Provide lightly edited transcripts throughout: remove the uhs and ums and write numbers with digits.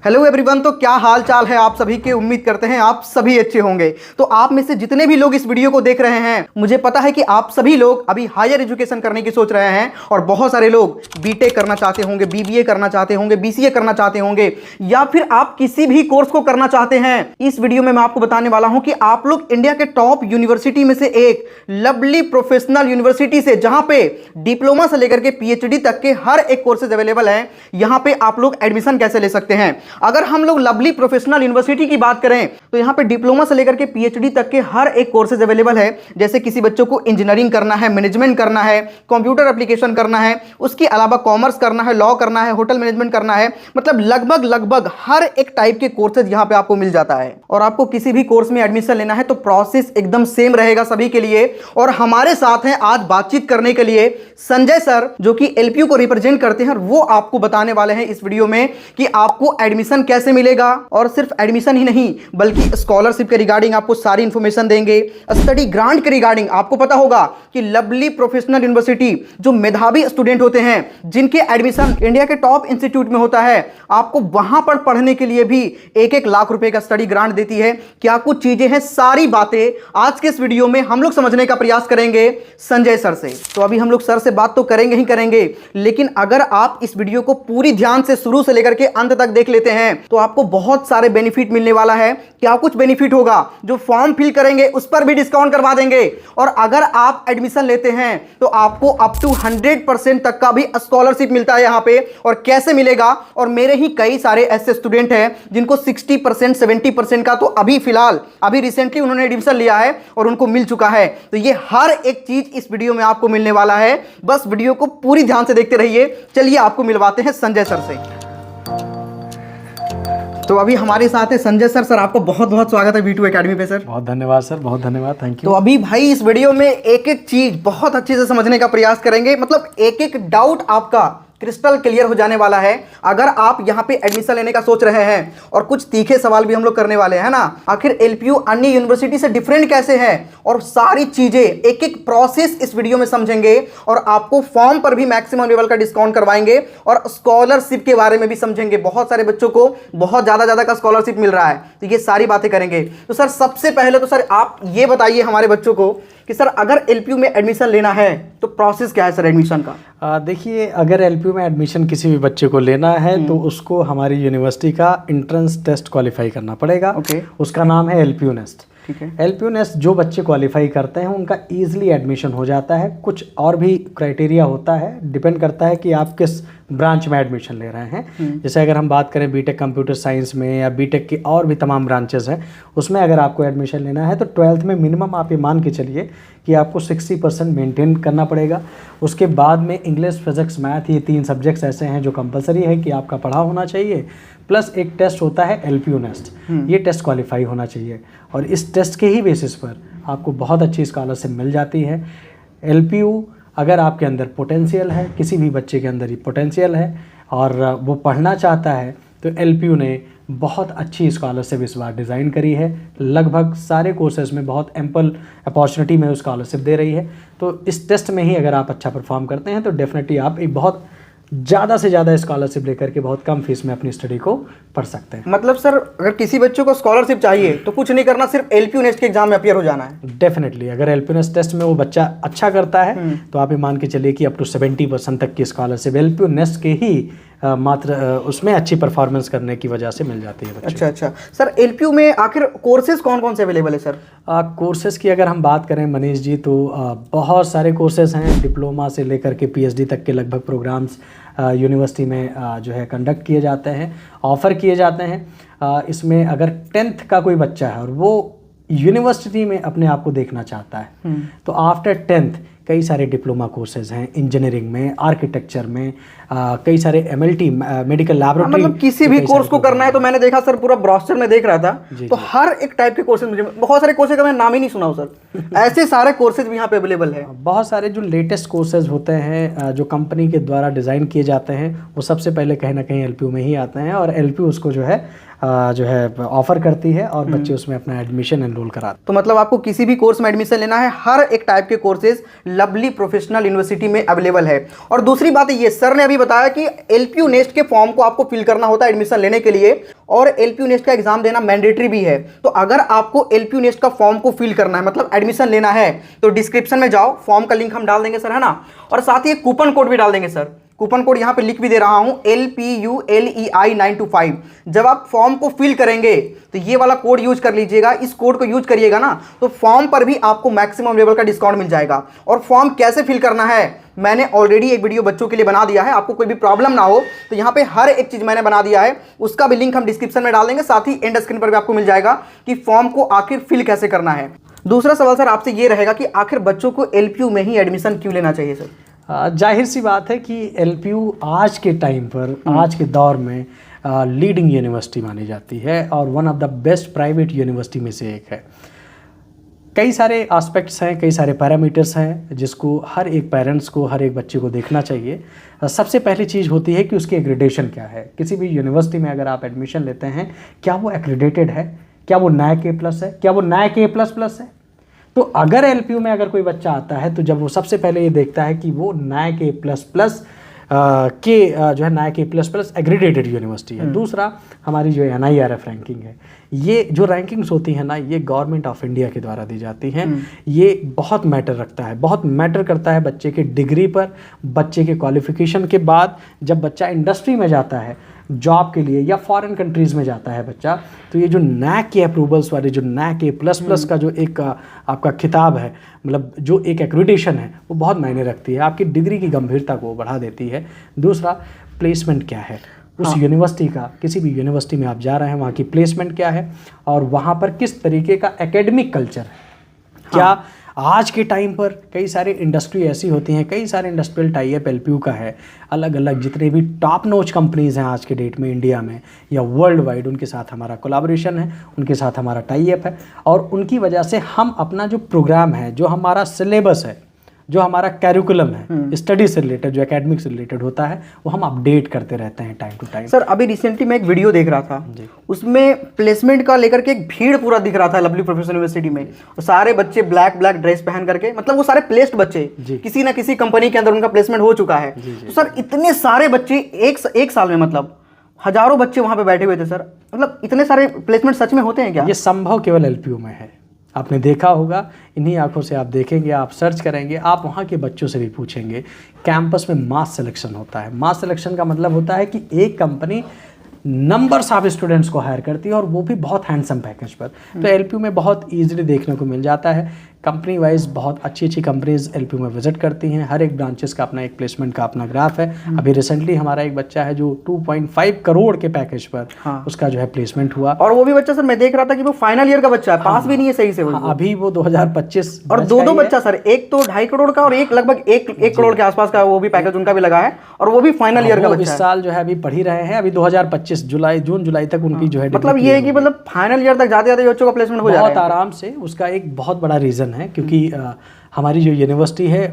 Hello everyone, तो क्या हाल चाल है आप सभी के। उम्मीद करते हैं आप सभी अच्छे होंगे। तो आप में से जितने भी लोग इस वीडियो को देख रहे हैं, मुझे पता है कि आप सभी लोग अभी हायर एजुकेशन करने की सोच रहे हैं और बहुत सारे लोग बीटेक करना चाहते होंगे, बीबीए करना चाहते होंगे, बीसीए करना चाहते होंगे, या फिर आप किसी भी कोर्स को करना चाहते हैं। इस वीडियो में मैं आपको बताने वाला हूं कि आप लोग इंडिया के टॉप यूनिवर्सिटी में से एक लवली प्रोफेशनल यूनिवर्सिटी से, जहां पे डिप्लोमा से लेकर के पीएचडी तक के हर एक कोर्सेज अवेलेबल हैं, यहां पे आप लोग एडमिशन कैसे ले सकते हैं। अगर हम लोग लवली प्रोफेशनल यूनिवर्सिटी की बात करें तो यहां पे डिप्लोमा से लेकर के पीएचडी तक के हर एक कोर्सेज अवेलेबल है। जैसे किसी बच्चों को इंजीनियरिंग करना है, मैनेजमेंट करना है, कंप्यूटर एप्लीकेशन करना है, उसके अलावा कॉमर्स करना है, लॉ करना है, होटल मैनेजमेंट करना है, मतलब लगभग हर एक टाइप के कोर्सेज यहां पे आपको मिल जाता है। और आपको किसी भी कोर्स में एडमिशन लेना है तो प्रोसेस एकदम सेम रहेगा सभी के लिए। और हमारे साथ हैं आज बातचीत करने के लिए संजय सर, जो कि एलपीयू को रिप्रेजेंट करते हैं, और वो आपको बताने वाले हैं इस वीडियो में कि आपको एडमिशन कैसे मिलेगा। और सिर्फ एडमिशन ही नहीं बल्कि स्कॉलरशिप के रिगार्डिंग आपको सारी इंफॉर्मेशन देंगे, स्टडी ग्रांट के रिगार्डिंग। आपको पता होगा कि लवली प्रोफेशनल यूनिवर्सिटी जो मेधावी स्टूडेंट होते हैं, जिनके एडमिशन इंडिया के टॉप इंस्टीट्यूट में होता है, आपको वहां पर पढ़ने के लिए भी 1-1 लाख रुपए का स्टडी ग्रांट देती है। क्या कुछ चीजें हैं, सारी बातें आज के इस वीडियो में हम लोग समझने का प्रयास करेंगे संजय सर से। तो अभी हम लोग सर से बात तो करेंगे ही करेंगे, लेकिन अगर आप इस वीडियो को पूरी ध्यान से शुरू से लेकर के अंत तक देख लेते हैं तो आपको बहुत सारे बेनिफिट मिलने वाला है। क्या कुछ बेनिफिट होगा, जो फॉर्म फिल करेंगे उस पर भी डिस्काउंट करवा देंगे। और अगर आप एडमिशन लेते हैं तो आपको अप टू 100% तक का भी स्कॉलरशिप मिलता है यहां पे। और कैसे मिलेगा, और मेरे ही कई सारे ऐसे स्टूडेंट हैं जिनको 60% 70% का तो अभी फिलहाल अभी रिसेंटली उन्होंने एडमिशन लिया है और उनको मिल चुका है। तो ये हर एक चीज इस वीडियो में आपको मिलने वाला है। बस वीडियो को पूरी ध्यान से देखते रहिए। चलिए आपको मिलवाते हैं संजय सर से। तो अभी हमारे साथ है संजय सर। सर आपका बहुत बहुत स्वागत है V2 एकेडमी पे। सर बहुत धन्यवाद सर, बहुत धन्यवाद, थैंक यू। तो अभी भाई इस वीडियो में एक एक चीज बहुत अच्छे से समझने का प्रयास करेंगे, मतलब एक एक डाउट आपका क्रिस्टल क्लियर हो जाने वाला है। अगर आप यहाँ पे एडमिशन लेने का सोच रहे हैं, और कुछ तीखे सवाल भी हम लोग करने वाले हैं ना, आखिर एलपीयू अन्य यूनिवर्सिटी से डिफरेंट कैसे है, और सारी चीजें एक एक प्रोसेस इस वीडियो में समझेंगे। और आपको फॉर्म पर भी मैक्सिमम लेवल का डिस्काउंट करवाएंगे और स्कॉलरशिप के बारे में भी समझेंगे। बहुत सारे बच्चों को बहुत ज्यादा का स्कॉलरशिप मिल रहा है, तो ये सारी बातें करेंगे। तो सर सबसे पहले तो सर आप ये बताइए हमारे बच्चों को कि सर अगर एलपीयू में एडमिशन लेना है तो प्रोसेस क्या है सर एडमिशन का। देखिए, अगर एलपीयू में एडमिशन किसी भी बच्चे को लेना है तो उसको हमारी यूनिवर्सिटी का एंट्रेंस टेस्ट क्वालिफाई करना पड़ेगा। उसका नाम है एलपीयू नेस्ट। ठीक है। एलपीयू नेस्ट जो बच्चे क्वालिफाई करते हैं उनका ईजिली एडमिशन हो जाता है। कुछ और भी क्राइटेरिया होता है, डिपेंड करता है कि आप किस ब्रांच में एडमिशन ले रहे हैं। जैसे अगर हम बात करें बीटेक कंप्यूटर साइंस में या बीटेक की और भी तमाम ब्रांचेस हैं, उसमें अगर आपको एडमिशन लेना है तो 12th में मिनिमम आप ये मान के चलिए कि आपको 60% मेंटेन करना पड़ेगा। उसके बाद में इंग्लिश, फिजिक्स, मैथ, ये 3 सब्जेक्ट्स ऐसे हैं जो कंपलसरी है कि आपका पढ़ा होना चाहिए। प्लस एक टेस्ट होता है एलपीयू नेस्ट, ये टेस्ट क्वालिफाई होना चाहिए। और इस टेस्ट के ही बेसिस पर आपको बहुत अच्छी स्कॉलरशिप मिल जाती है। एलपीयू अगर आपके अंदर पोटेंशियल है, किसी भी बच्चे के अंदर ही पोटेंशियल है और वो पढ़ना चाहता है, तो एलपीयू ने बहुत अच्छी स्कॉलरशिप इस बार डिज़ाइन करी है। लगभग सारे कोर्सेज में बहुत एम्पल अपॉर्चुनिटी में स्कॉलरशिप दे रही है। तो इस टेस्ट में ही अगर आप अच्छा परफॉर्म करते हैं तो डेफिनेटली आप एक बहुत ज़्यादा से ज़्यादा स्कॉलरशिप लेकर के बहुत कम फीस में अपनी स्टडी को पढ़ सकते हैं। मतलब सर अगर किसी बच्चों को स्कॉलरशिप चाहिए तो कुछ नहीं करना, सिर्फ एलपीयू नेस्ट के एग्जाम में अपीयर हो जाना है। डेफिनेटली अगर एलपीयू नेस्ट टेस्ट में वो बच्चा अच्छा करता है तो आप ये मान के चलिए कि अप टू 70% तक की स्कॉलरशिप एलपीयू नेस्ट के ही मात्र उसमें अच्छी परफॉर्मेंस करने की वजह से मिल जाती है बच्चे। अच्छा सर, एलपीयू में आखिर कोर्सेज कौन कौन से अवेलेबल है सर। कोर्सेज की अगर हम बात करें मनीष जी, तो बहुत सारे कोर्सेज हैं। डिप्लोमा से लेकर के पीएचडी तक के लगभग प्रोग्राम्स यूनिवर्सिटी में जो है कंडक्ट किए जाते हैं, ऑफ़र किए जाते हैं। इसमें अगर 10th का कोई बच्चा है और वो यूनिवर्सिटी में अपने आप को देखना चाहता है तो आफ्टर 10th कई सारे डिप्लोमा कोर्सेज हैं, इंजीनियरिंग में, आर्किटेक्चर में, कई सारे एमएलटी, मेडिकल लैबोरेटरी, मतलब किसी भी कोर्स को करना है तो मैंने देखा सर, पूरा ब्रोशर में देख रहा था तो हर एक टाइप के कोर्सेज, मुझे बहुत सारे कोर्सेज का मैं नाम ही नहीं सुना हूं सर। ऐसे सारे कोर्सेज भी यहाँ पे अवेलेबल है। बहुत सारे जो लेटेस्ट कोर्सेज होते हैं जो कंपनी के द्वारा डिज़ाइन किए जाते हैं वो सबसे पहले कहीं ना कहीं एलपीयू में ही आते हैं, और एलपीयू उसको जो है ऑफर करती है और बच्चे उसमें अपना एडमिशन एनरोल कराते। तो मतलब आपको किसी भी कोर्स में एडमिशन लेना है, हर एक टाइप के कोर्सेज लवली प्रोफेशनल यूनिवर्सिटी में अवेलेबल है। और दूसरी बात ये सर ने अभी बताया कि एलपीयू नेस्ट के फॉर्म को आपको फिल करना होता है एडमिशन लेने के लिए, और एलपीयू नेस्ट का एग्जाम देना मैंडेटरी भी है। तो अगर आपको एलपीयू नेस्ट का फॉर्म को फिल करना है, मतलब एडमिशन लेना है, तो डिस्क्रिप्शन में जाओ, फॉर्म का लिंक हम डाल देंगे सर, है ना, और साथ ही एक कूपन कोड भी डाल देंगे सर। कूपन कोड यहाँ पे लिख भी दे रहा हूं, LPULEI 925। जब आप फॉर्म को फिल करेंगे तो ये वाला कोड यूज कर लीजिएगा। इस कोड को यूज करिएगा ना, तो फॉर्म पर भी आपको मैक्सिमम लेवल का डिस्काउंट मिल जाएगा। और फॉर्म कैसे फिल करना है मैंने ऑलरेडी एक वीडियो बच्चों के लिए बना दिया है, आपको कोई भी प्रॉब्लम ना हो तो यहाँ पे हर एक चीज मैंने बना दिया है, उसका भी लिंक हम डिस्क्रिप्शन में डाल देंगे, साथ ही एंड स्क्रीन पर भी आपको मिल जाएगा कि फॉर्म को आखिर फिल कैसे करना है। दूसरा सवाल सर आपसे ये रहेगा कि आखिर बच्चों को एलपीयू में ही एडमिशन क्यों लेना चाहिए सर? जाहिर सी बात है कि एलपीयू आज के टाइम पर, आज के दौर में लीडिंग यूनिवर्सिटी मानी जाती है और one of the best private university में से एक है। कई सारे एस्पेक्ट्स हैं, कई सारे पैरामीटर्स हैं जिसको हर एक पेरेंट्स को, हर एक बच्चे को देखना चाहिए। सबसे पहली चीज़ होती है कि उसकी एक्रीडेशन क्या है। किसी भी यूनिवर्सिटी में अगर आप एडमिशन लेते हैं, क्या वो एक्रीडेटेड है, क्या वो NAAC A+ है, क्या वो NAAC A++ है। तो अगर एलपीयू में अगर कोई बच्चा आता है तो जब वो सबसे पहले ये देखता है कि वो NAAC A++ के जो है NAAC A++ एग्रीडेटेड यूनिवर्सिटी है। दूसरा हमारी जो NIRF रैंकिंग है, ये जो रैंकिंग्स होती हैं ना, ये गवर्नमेंट ऑफ इंडिया के द्वारा दी जाती हैं। ये बहुत मैटर रखता है, बहुत मैटर करता है बच्चे के डिग्री पर, बच्चे के क्वालिफिकेशन के बाद जब बच्चा इंडस्ट्री में जाता है जॉब के लिए या फॉरेन कंट्रीज़ में जाता है बच्चा, तो ये जो NAAC के अप्रूवल्स वाले, जो NAAC A++ का जो एक आपका खिताब है, मतलब जो एक एक्रीडिटेशन है, वो बहुत मायने रखती है, आपकी डिग्री की गंभीरता को बढ़ा देती है। दूसरा, प्लेसमेंट क्या है उस यूनिवर्सिटी का। किसी भी यूनिवर्सिटी में आप जा रहे हैं, वहाँ की प्लेसमेंट क्या है और वहाँ पर किस तरीके का एकेडमिक कल्चर है। क्या आज के टाइम पर कई सारे इंडस्ट्री ऐसी होती हैं, कई सारे इंडस्ट्रियल टाई अप एलपीयू का है, अलग अलग जितने भी टॉप नोच कंपनीज़ हैं आज के डेट में इंडिया में या वर्ल्ड वाइड, उनके साथ हमारा कोलैबोरेशन है, उनके साथ हमारा टाई अप है। और उनकी वजह से हम अपना जो प्रोग्राम है, जो हमारा सिलेबस है, जो हमारा कैरिकुलम है, स्टडी से रिलेटेड, जो एकेडमिक से रिलेटेड होता है, वो हम अपडेट करते रहते हैं टाइम टू टाइम। सर अभी रिसेंटली मैं एक वीडियो देख रहा था, उसमें प्लेसमेंट का लेकर के एक भीड़ पूरा दिख रहा था लवली प्रोफेशनल यूनिवर्सिटी में। और सारे बच्चे ब्लैक ड्रेस पहन करके, मतलब वो सारे प्लेस्ड बच्चे, किसी ना किसी कंपनी के अंदर उनका प्लेसमेंट हो चुका है। तो सर इतने सारे बच्चे एक साल में, मतलब हजारों बच्चे वहां पे बैठे हुए थे सर, मतलब इतने सारे प्लेसमेंट सच में होते हैं क्या? ये संभव केवल एलपीयू में है। आपने देखा होगा, इन्हीं आंखों से आप देखेंगे, आप सर्च करेंगे, आप वहाँ के बच्चों से भी पूछेंगे। कैंपस में मास सिलेक्शन होता है। मास सिलेक्शन का मतलब होता है कि एक कंपनी नंबर्स ऑफ स्टूडेंट्स को हायर करती है और वो भी बहुत हैंडसम पैकेज पर। तो एलपीयू में बहुत ईजिली देखने को मिल जाता है। कंपनी वाइज बहुत अच्छी अच्छी कंपनीज एलपीयू में विजिट करती हैं। हर एक ब्रांचेस का अपना एक प्लेसमेंट का अपना ग्राफ है। अभी रिसेंटली हमारा एक बच्चा है जो 2.5 करोड़ के पैकेज पर उसका जो है प्लेसमेंट हुआ। और वो भी बच्चा सर मैं देख रहा था कि वो फाइनल ईयर का बच्चा है, पास भी नहीं है सही से। अभी वो 2025 और दो बच्चा सर, एक तो 2.5 करोड़ का और एक लगभग 1 करोड़ के आसपास का वो भी पैकेज उनका भी लगा है, और वो भी फाइनल ईयर का बच्चा है। इस साल जो है अभी पढ़ ही रहे हैं। अभी 2025 जून जुलाई तक उनकी जो है, मतलब ये है कि मतलब फाइनल ईयर तक जाते जाते बच्चों का प्लेसमेंट हो जाता है बहुत आराम से। उसका एक बहुत बड़ा रीज़न है क्योंकि हमारी जो यूनिवर्सिटी है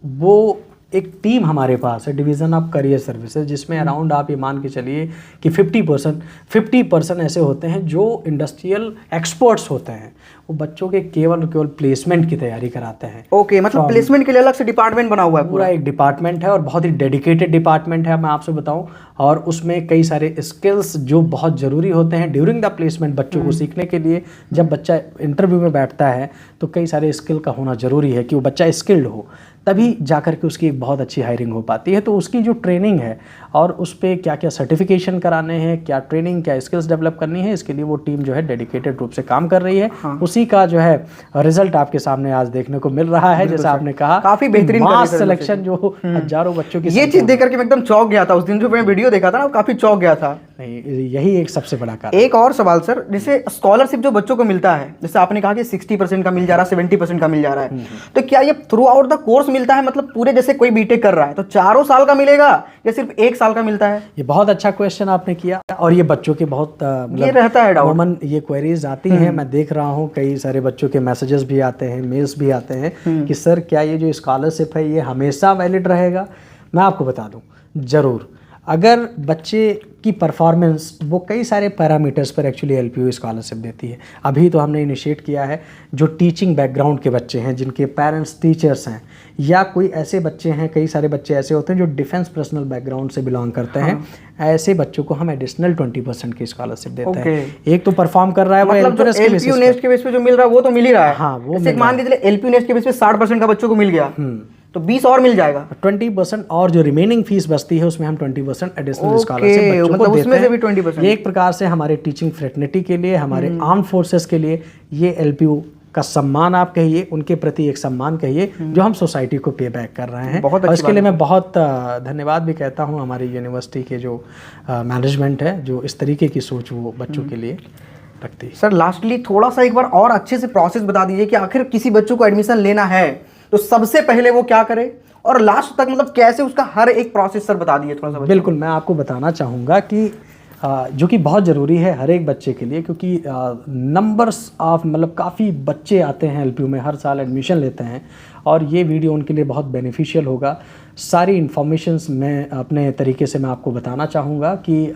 वो एक टीम हमारे पास है, डिवीज़न ऑफ करियर सर्विसेज, जिसमें अराउंड आप ये मान के चलिए कि 50% ऐसे होते हैं जो इंडस्ट्रियल एक्सपर्ट्स होते हैं। वो बच्चों के केवल प्लेसमेंट की तैयारी कराते हैं। ओके, मतलब प्लेसमेंट के लिए अलग से डिपार्टमेंट बना हुआ है। पूरा एक डिपार्टमेंट है और बहुत ही डेडिकेटेड डिपार्टमेंट है, मैं आपसे बताऊं। और उसमें कई सारे स्किल्स जो बहुत ज़रूरी होते हैं ड्यूरिंग द प्लेसमेंट बच्चों को सीखने के लिए। जब बच्चा इंटरव्यू में बैठता है तो कई सारे स्किल का होना ज़रूरी है कि वो बच्चा स्किल्ड हो, तभी जाकर के उसकी एक बहुत अच्छी हायरिंग हो पाती है। तो उसकी जो ट्रेनिंग है और उस पर क्या क्या सर्टिफिकेशन कराने हैं, क्या ट्रेनिंग, क्या स्किल्स डेवलप करनी है, इसके लिए वो टीम जो है डेडिकेटेड रूप से काम कर रही है। उसी का जो है रिजल्ट आपके सामने आज देखने को मिल रहा है। जैसा आपने कहा, काफी बेहतरीन मास सिलेक्शन जो हजारों बच्चों की, ये चीज देख करके मैं एकदम चौंक गया था। उस दिन जो मैं वीडियो देखा था ना, काफी चौंक गया था। यही एक सबसे बड़ा कारण। एक और सवाल सर, जैसे स्कॉलरशिप जो बच्चों को मिलता है, जैसे आपने कहा कि 60% का मिल जा रहा है, 70% का मिल जा रहा है, तो क्या ये थ्रू आउट द कोर्स मिलता है? मतलब पूरे, जैसे कोई बीटेक कर रहा है तो 4 साल का मिलेगा या सिर्फ 1 साल का मिलता है? ये बहुत अच्छा क्वेश्चन आपने किया और ये बच्चों के बहुत ये रहता है डाउट, ये क्वेरीज आती हैं। मैं देख रहा हूँ कई सारे बच्चों के मैसेजेस भी आते हैं, मेल्स भी आते हैं कि सर क्या ये जो स्कॉलरशिप है ये हमेशा वैलिड रहेगा? मैं आपको बता दूं, जरूर। अगर बच्चे की परफॉर्मेंस वो कई सारे पैरामीटर्स पर एक्चुअली एलपीयू स्कॉलरशिप देती है। अभी तो हमने इनिशिएट किया है जो टीचिंग बैकग्राउंड के बच्चे हैं, जिनके पेरेंट्स टीचर्स हैं, या कोई ऐसे बच्चे हैं, कई सारे बच्चे ऐसे होते हैं जो डिफेंस पर्सनल बैकग्राउंड से बिलोंग करते हैं। ऐसे बच्चों को हम एडिशनल 20% की स्कॉलरशिप देते हैं। एक तो परफॉर्म कर रहा है वो एलपीयू नेस्ट के बेस पे जो मिल रहा है वो तो मिल ही रहा है। हाँ, वो मान के चलिए एलपीयू नेस्ट के बेस पे 60% का बच्चों को मिल गया तो 20 और मिल जाएगा। 20% और जो रिमेनिंग फीस बचती है उसमें हम 20% एडिशनल स्कॉलरशिप बच्चों को मतलब देते उसमें हैं। से भी 20%। ये एक प्रकार से हमारे टीचिंग फ्रेटर्निटी के लिए, हमारे आर्म फोर्सेस के लिए ये एलपीयू का सम्मान आप कहिए, उनके प्रति एक सम्मान कहिए जो हम सोसाइटी को पे बैक कर रहे हैं। और इसके लिए मैं बहुत धन्यवाद भी कहता हूँ हमारी यूनिवर्सिटी के जो मैनेजमेंट है, जो इस तरीके की सोच वो बच्चों के लिए रखती है। सर लास्टली थोड़ा सा एक बार और अच्छे से प्रोसेस बता दीजिए कि आखिर किसी बच्चों को एडमिशन लेना है तो सबसे पहले वो क्या करे और लास्ट तक मतलब कैसे उसका हर एक प्रोसेस सर बता दीजिए थोड़ा सा। बिल्कुल, मैं आपको बताना चाहूँगा कि जो कि बहुत ज़रूरी है हर एक बच्चे के लिए, क्योंकि नंबर्स ऑफ मतलब काफ़ी बच्चे आते हैं एलपीयू में, हर साल एडमिशन लेते हैं और ये वीडियो उनके लिए बहुत बेनिफिशियल होगा। सारी इन्फॉर्मेशंस मैं अपने तरीके से मैं आपको बताना चाहूँगा कि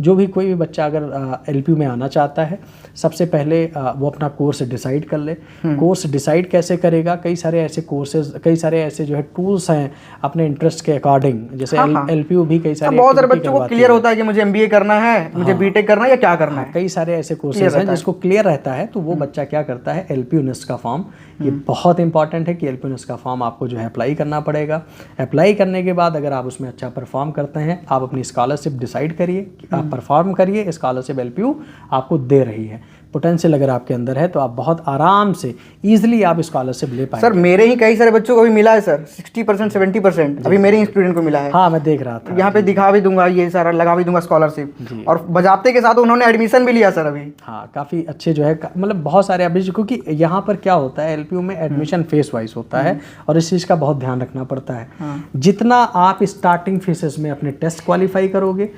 जो भी कोई भी बच्चा अगर एलपीयू में आना चाहता है, सबसे पहले वो अपना कोर्स डिसाइड कर ले। कोर्स डिसाइड कैसे करेगा? कई सारे ऐसे कोर्सेज, कई सारे ऐसे जो है टूल्स हैं अपने इंटरेस्ट के अकॉर्डिंग, जैसे एलपीयू भी कई सारे बहुत सारे बच्चों को क्लियर होता है कि मुझे एमबीए करना है, मुझे बीटेक करना है या क्या करना है। कई सारे ऐसे कोर्सेज हैं जिसको क्लियर रहता है तो वो बच्चा क्या करता है, एलपीयू नेस्ट का फॉर्म, ये बहुत इंपॉर्टेंट है कि एलपीयू नेस्ट का फॉर्म आपको जो है अप्लाई करना पड़ेगा। अप्लाई करने के बाद अगर आप उसमें अच्छा परफॉर्म करते हैं, आप अपनी स्कॉलरशिप डिसाइड करिए कि आप परफॉर्म करिए, स्कॉलरशिप एलपीयू आपको दे रही है। पोटेंशियल अगर आपके अंदर है तो आप बहुत आराम से ईजिली आप स्कॉलरशिप ले पाएंगे। सर मेरे ही कई सारे बच्चों को भी मिला है सर, 60% 70% अभी मेरे ही स्टूडेंट को मिला है। हाँ, मैं देख रहा था, यहाँ पे दिखा भी दूंगा, ये सारा लगा भी दूंगा स्कॉलरशिप, और बजाते के साथ उन्होंने एडमिशन भी लिया सर अभी। हाँ, काफ़ी अच्छे जो है मतलब बहुत सारे अभी, क्योंकि यहाँ पर क्या होता है एलपीयू में एडमिशन फेस वाइज होता है और इस चीज़ का बहुत ध्यान रखना पड़ता है। जितना आप स्टार्टिंग फेसेस में अपने टेस्ट क्वालिफाई करोगे,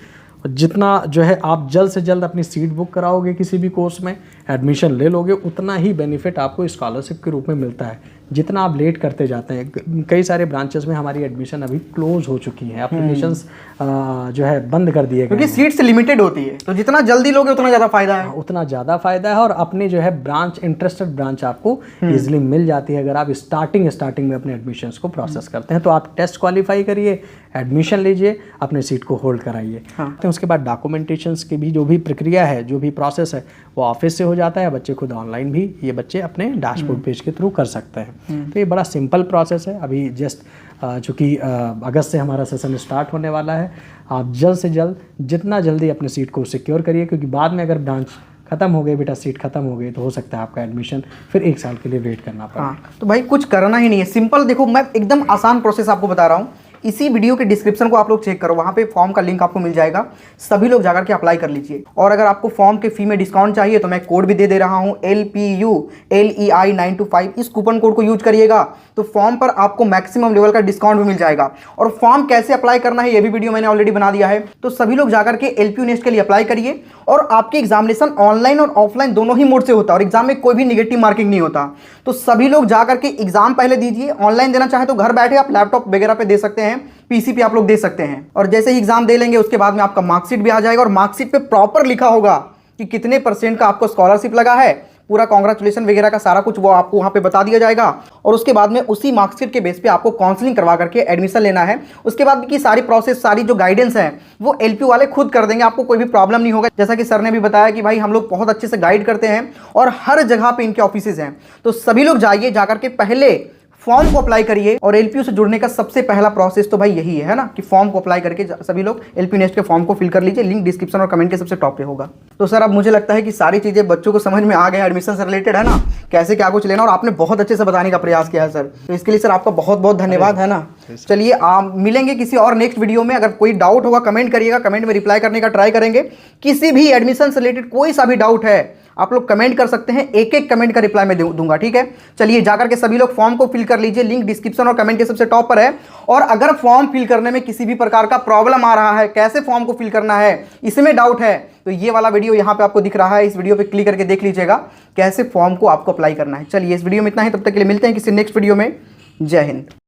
जितना जो है आप जल्द से जल्द अपनी सीट बुक कराओगे, किसी भी कोर्स में एडमिशन ले लोगे, उतना ही बेनिफिट आपको स्कॉलरशिप के रूप में मिलता है। जितना आप लेट करते जाते हैं, कई सारे ब्रांचेस में हमारी एडमिशन अभी क्लोज हो चुकी हैं, एप्लीकेशंस जो है बंद कर दिए गए, क्योंकि सीट्स लिमिटेड होती है, तो जितना जल्दी लोगे उतना ज़्यादा फायदा है। उतना ज़्यादा फायदा है और अपने जो है ब्रांच, इंटरेस्टेड ब्रांच आपको ईजिली मिल जाती है अगर आप स्टार्टिंग में अपने एडमिशन्स को प्रोसेस करते हैं। तो आप टेस्ट क्वालिफाई करिए, एडमिशन लीजिए, अपने सीट को होल्ड कराइए। तो उसके बाद डॉक्यूमेंटेशंस की भी जो भी प्रक्रिया है, जो भी प्रोसेस है, वो ऑफिस से हो जाता है। बच्चे खुद ऑनलाइन भी ये बच्चे अपने डैशबोर्ड पेज के थ्रू कर सकते हैं। तो ये बड़ा सिंपल प्रोसेस है। अभी जस्ट चूँकि अगस्त से हमारा सेशन स्टार्ट होने वाला है, आप जल्द से जल्द जितना जल्दी अपने सीट को सिक्योर करिए, क्योंकि बाद में अगर ब्रांच खत्म हो गई, बेटा सीट खत्म हो गई, तो हो सकता है आपका एडमिशन फिर 1 साल के लिए वेट करना पड़े। हाँ, तो भाई कुछ करना ही नहीं है, सिंपल। देखो मैं एकदम आसान प्रोसेस आपको बता रहा हूँ, इसी वीडियो के डिस्क्रिप्शन को आप लोग चेक करो, वहाँ पे फॉर्म का लिंक आपको मिल जाएगा, सभी लोग जाकर के अप्लाई कर लीजिए। और अगर आपको फॉर्म के फी में डिस्काउंट चाहिए तो मैं कोड भी दे रहा हूँ, LPU LEI 925, इस कूपन कोड को यूज करिएगा तो फॉर्म पर आपको मैक्सिमम लेवल का डिस्काउंट भी मिल जाएगा। और फॉर्म कैसे अप्लाई करना है ये भी वीडियो मैंने ऑलरेडी बना दिया है, तो सभी लोग जाकर के LPU नेस्ट के लिए अप्लाई करिए। और आपके एग्जामिनेशन ऑनलाइन और ऑफलाइन दोनों ही मोड से होता है और एग्जाम में कोई भी निगेटिव मार्किंग नहीं होता। तो सभी लोग जाकर के एग्जाम पहले दीजिए, ऑनलाइन देना चाहे तो घर बैठे आप लैपटॉप वगैरह पे दे सकते हैं, पीसी पे आप लोग दे सकते हैं। और जैसे ही एग्जाम दे लेंगे उसके बाद में आपका मार्कशीट भी आ जाएगा और मार्कशीट पे प्रॉपर लिखा होगा कि कितने % का आपको स्कॉलरशिप लगा है, पूरा कांग्रेचुलेशन वगैरह का सारा कुछ वो आपको वहाँ पे बता दिया जाएगा। और उसके बाद में उसी मार्कशीट के बेस पे आपको काउंसलिंग करवा करके एडमिशन लेना है। उसके बाद की सारी प्रोसेस, सारी जो गाइडेंस है वो LPU वाले खुद कर देंगे, आपको कोई भी प्रॉब्लम नहीं होगा। जैसा कि सर ने भी बताया कि भाई हम लोग बहुत अच्छे से गाइड करते हैं और हर जगह पे इनके ऑफिसेज हैं। तो सभी लोग जाइए, जाकर के पहले फॉर्म को अप्लाई करिए। और LPU से जुड़ने का सबसे पहला प्रोसेस तो भाई यही है ना, कि फॉर्म को अप्लाई करके सभी लोग LPU नेस्ट के फॉर्म को फिल कर लीजिए, लिंक डिस्क्रिप्शन और कमेंट के सबसे टॉप पे होगा। तो सर अब मुझे लगता है कि सारी चीज़ें बच्चों को समझ में आ गए, एडमिशन से रिलेटेड है ना, कैसे क्या कुछ लेना, और आपने बहुत अच्छे से बताने का प्रयास किया है सर, तो इसके लिए सर आपका बहुत बहुत धन्यवाद, है ना। चलिए आप मिलेंगे किसी और नेक्स्ट वीडियो में। अगर कोई डाउट होगा कमेंट करिएगा, कमेंट में रिप्लाई करने का ट्राई करेंगे। किसी भी एडमिशन से रिलेटेड कोई सा भी डाउट है आप लोग कमेंट कर सकते हैं, एक एक कमेंट का रिप्लाई मैं दूंगा, ठीक है। चलिए जाकर के सभी लोग फॉर्म को फिल कर लीजिए, लिंक डिस्क्रिप्शन और कमेंट के सबसे टॉप पर है। और अगर फॉर्म फिल करने में किसी भी प्रकार का प्रॉब्लम आ रहा है, कैसे फॉर्म को फिल करना है, इसमें डाउट है, तो ये वाला वीडियो यहाँ पे आपको दिख रहा है, इस वीडियो पे क्लिक करके देख लीजिएगा कैसे फॉर्म को आपको अप्लाई करना है। चलिए इस वीडियो में इतना ही, तब तक के लिए मिलते हैं किसी नेक्स्ट वीडियो में। जय हिंद।